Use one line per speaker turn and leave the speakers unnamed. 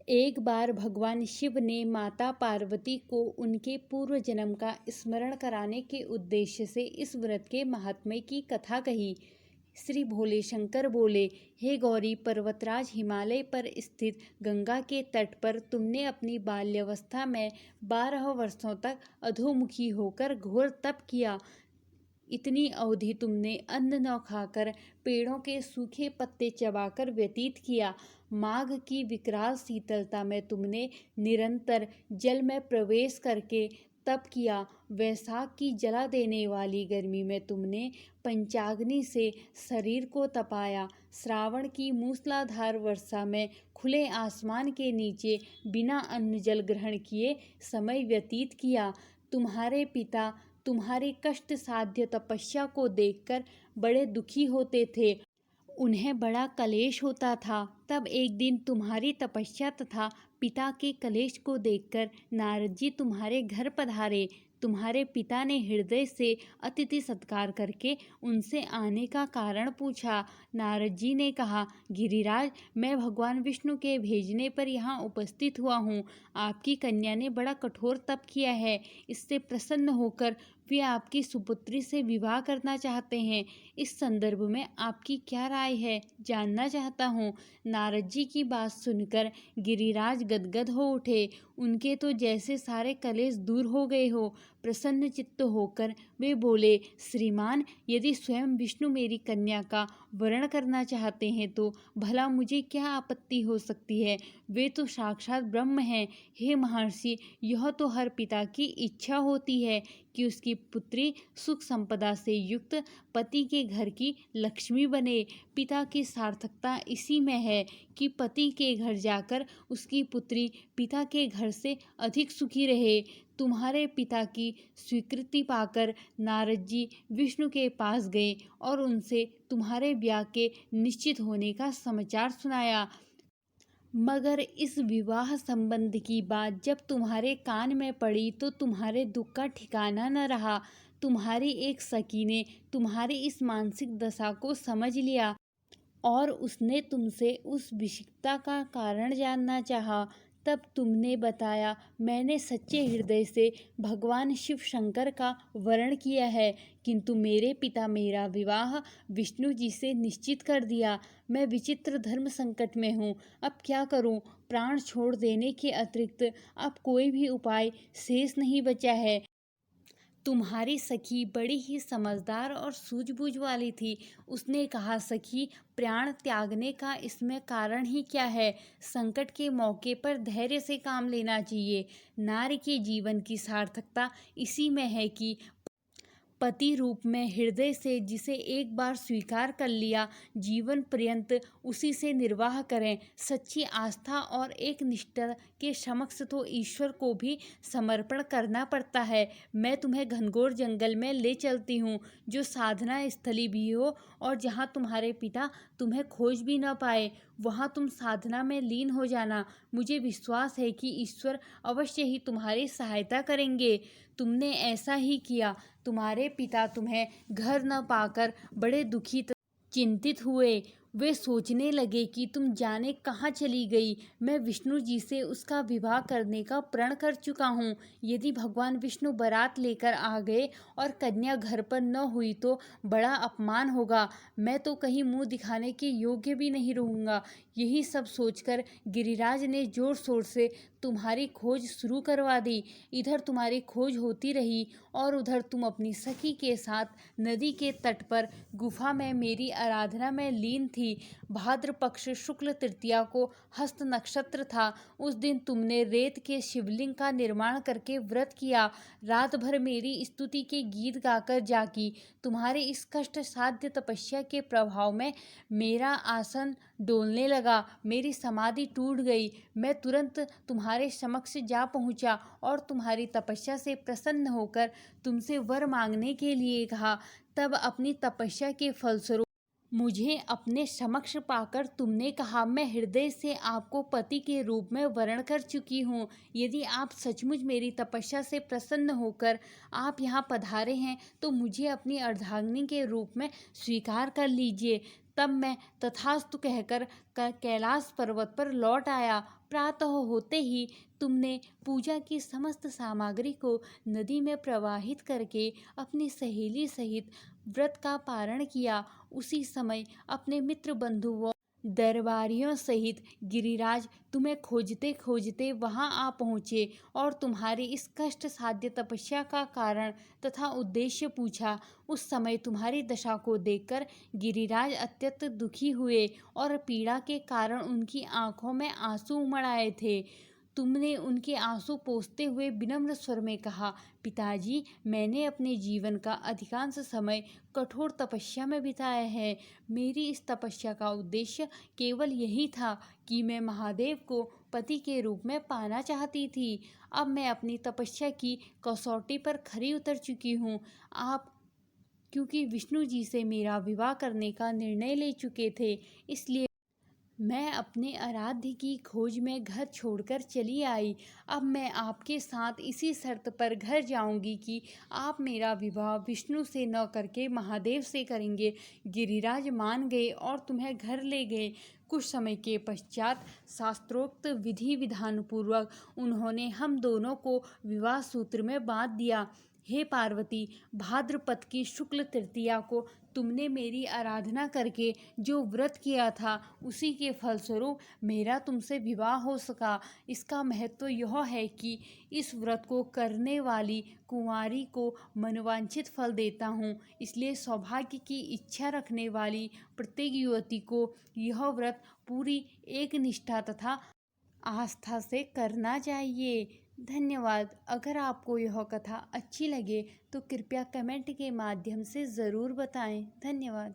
एक बार भगवान शिव ने माता पार्वती को उनके पूर्व जन्म का स्मरण कराने के उद्देश्य से इस व्रत के महात्म्य की कथा कही। श्री भोले शंकर बोले, हे गौरी पर्वतराज, हिमालय पर स्थित गंगा के तट पर तुमने अपनी बाल्यावस्था में 12 वर्षों तक अधोमुखी होकर घोर तप किया। इतनी अवधि तुमने अन्न न खाकर पेड़ों के सूखे पत्ते चबाकर व्यतीत किया। माघ की विकराल शीतलता में तुमने निरंतर जल में प्रवेश करके तप किया। वैशाख की जला देने वाली गर्मी में तुमने पंचाग्नि से शरीर को तपाया। श्रावण की मूसलाधार वर्षा में खुले आसमान के नीचे बिना अन्न जल ग्रहण किए समय व्यतीत किया। तुम्हारे पिता तुम्हारी कष्ट साध्य तपस्या को देखकर बड़े दुखी होते थे। उन्हें बड़ा कलेश होता था। तब एक दिन तुम्हारी तपस्या तथा पिता के कलेश को देखकर नारद जी तुम्हारे घर पधारे। तुम्हारे पिता ने हृदय से अतिथि सत्कार करके उनसे आने का कारण पूछा। नारद जी ने कहा, गिरिराज, मैं भगवान विष्णु के भेजने पर यहाँ उपस्थित हुआ हूँ। आपकी कन्या ने बड़ा कठोर तप किया है। इससे प्रसन्न होकर वे आपकी सुपुत्री से विवाह करना चाहते हैं। इस संदर्भ में आपकी क्या राय है, जानना चाहता हूँ। नारद जी की बात सुनकर गिरिराज गदगद हो उठे। उनके तो जैसे सारे कलेश दूर हो गए हो। प्रसन्न चित्त होकर वे बोले, श्रीमान, यदि स्वयं विष्णु मेरी कन्या का वरण करना चाहते हैं तो भला मुझे क्या आपत्ति हो सकती है। वे तो साक्षात ब्रह्म हैं। हे महर्षि, यह तो हर पिता की इच्छा होती है कि उसकी पुत्री सुख संपदा से युक्त पति के घर की लक्ष्मी बने। पिता की सार्थकता इसी में है कि पति के घर जाकर उसकी पुत्री पिता के घर से अधिक सुखी रहे। तुम्हारे पिता की स्वीकृति पाकर नारद जी विष्णु के पास गए और उनसे तुम्हारे ब्याह के निश्चित होने का समाचार सुनाया। मगर इस विवाह संबंध की बात जब तुम्हारे कान में पड़ी तो तुम्हारे दुख का ठिकाना न रहा। तुम्हारी एक सखी ने तुम्हारी इस मानसिक दशा को समझ लिया और उसने तुमसे उस विषिक्तता का कारण जानना चाहा। तब तुमने बताया, मैंने सच्चे हृदय से भगवान शिव शंकर का वरण किया है, किंतु मेरे पिता मेरा विवाह विष्णु जी से निश्चित कर दिया। मैं विचित्र धर्म संकट में हूँ। अब क्या करूँ। प्राण छोड़ देने के अतिरिक्त अब कोई भी उपाय शेष नहीं बचा है। तुम्हारी सखी बड़ी ही समझदार और सूझबूझ वाली थी। उसने कहा, सखी, प्राण त्यागने का इसमें कारण ही क्या है। संकट के मौके पर धैर्य से काम लेना चाहिए। नारी के जीवन की सार्थकता इसी में है कि पति रूप में हृदय से जिसे एक बार स्वीकार कर लिया, जीवन पर्यंत उसी से निर्वाह करें। सच्ची आस्था और एक निष्ठा के समक्ष तो ईश्वर को भी समर्पण करना पड़ता है। मैं तुम्हें घनघोर जंगल में ले चलती हूँ, जो साधना स्थली भी हो और जहाँ तुम्हारे पिता तुम्हें खोज भी न पाए। वहाँ तुम साधना में लीन हो जाना। मुझे विश्वास है कि ईश्वर अवश्य ही तुम्हारी सहायता करेंगे। तुमने ऐसा ही किया। तुम्हारे पिता तुम्हें घर न पाकर बड़े दुखी चिंतित हुए। वे सोचने लगे कि तुम जाने कहाँ चली गई। मैं विष्णु जी से उसका विवाह करने का प्रण कर चुका हूँ। यदि भगवान विष्णु बारात लेकर आ गए और कन्या घर पर न हुई तो बड़ा अपमान होगा। मैं तो कहीं मुंह दिखाने के योग्य भी नहीं रहूँगा। यही सब सोचकर गिरिराज ने जोर शोर से तुम्हारी खोज शुरू करवा दी। इधर तुम्हारी खोज होती रही और उधर तुम अपनी सखी के साथ नदी के तट पर गुफा में मेरी आराधना में लीन थी। भाद्र पक्ष शुक्ल तृतीया को हस्त नक्षत्र था। उस दिन तुमने रेत के शिवलिंग का निर्माण करके व्रत किया। रात भर मेरी स्तुति के गीत गाकर जागी। तुम्हारी इस कष्ट साध्य तपस्या के प्रभाव में मेरा आसन डोलने लगा। मेरी समाधि टूट गई। मैं तुरंत तुम्हारे समक्ष जा पहुंचा और तुम्हारी तपस्या से प्रसन्न होकर तुमसे वर मांगने के लिए कहा। तब अपनी तपस्या के फलस्वरूप मुझे अपने समक्ष पाकर तुमने कहा, मैं हृदय से आपको पति के रूप में वरण कर चुकी हूँ। यदि आप सचमुच मेरी तपस्या से प्रसन्न होकर आप यहाँ पधारे हैं तो मुझे अपनी अर्धांगिनी के रूप में स्वीकार कर लीजिए। तब मैं तथास्तु कहकर कैलाश पर्वत पर लौट आया। प्रातः होते ही तुमने पूजा की समस्त सामग्री को नदी में प्रवाहित करके अपनी सहेली सहित व्रत का पारण किया। उसी समय अपने मित्र बंधुओं दरबारियों सहित गिरिराज तुम्हें खोजते खोजते वहां आ पहुँचे और तुम्हारी इस कष्ट साध्य तपस्या का कारण तथा उद्देश्य पूछा। उस समय तुम्हारी दशा को देखकर गिरिराज अत्यंत दुखी हुए और पीड़ा के कारण उनकी आंखों में आंसू उमड़ आए थे। तुमने उनके आंसू पोंछते हुए विनम्र स्वर में कहा, पिताजी, मैंने अपने जीवन का अधिकांश समय कठोर तपस्या में बिताया है। मेरी इस तपस्या का उद्देश्य केवल यही था कि मैं महादेव को पति के रूप में पाना चाहती थी। अब मैं अपनी तपस्या की कसौटी पर खरी उतर चुकी हूँ। आप क्योंकि विष्णु जी से मेरा विवाह करने का निर्णय ले चुके थे, इसलिए मैं अपने आराध्य की खोज में घर छोड़कर चली आई। अब मैं आपके साथ इसी शर्त पर घर जाऊंगी कि आप मेरा विवाह विष्णु से न करके महादेव से करेंगे। गिरिराज मान गए और तुम्हें घर ले गए। कुछ समय के पश्चात शास्त्रोक्त विधि विधान पूर्वक उन्होंने हम दोनों को विवाह सूत्र में बांध दिया। हे पार्वती, भाद्रपद की शुक्ल तृतीया को तुमने मेरी आराधना करके जो व्रत किया था, उसी के फलस्वरूप मेरा तुमसे विवाह हो सका। इसका महत्व यह है कि इस व्रत को करने वाली कुंवारी को मनोवांछित फल देता हूँ। इसलिए सौभाग्य की इच्छा रखने वाली प्रत्येक युवती को यह व्रत पूरी एक निष्ठा तथा आस्था से करना चाहिए। धन्यवाद। अगर आपको यह कथा अच्छी लगे तो कृपया कमेंट के माध्यम से ज़रूर बताएं। धन्यवाद।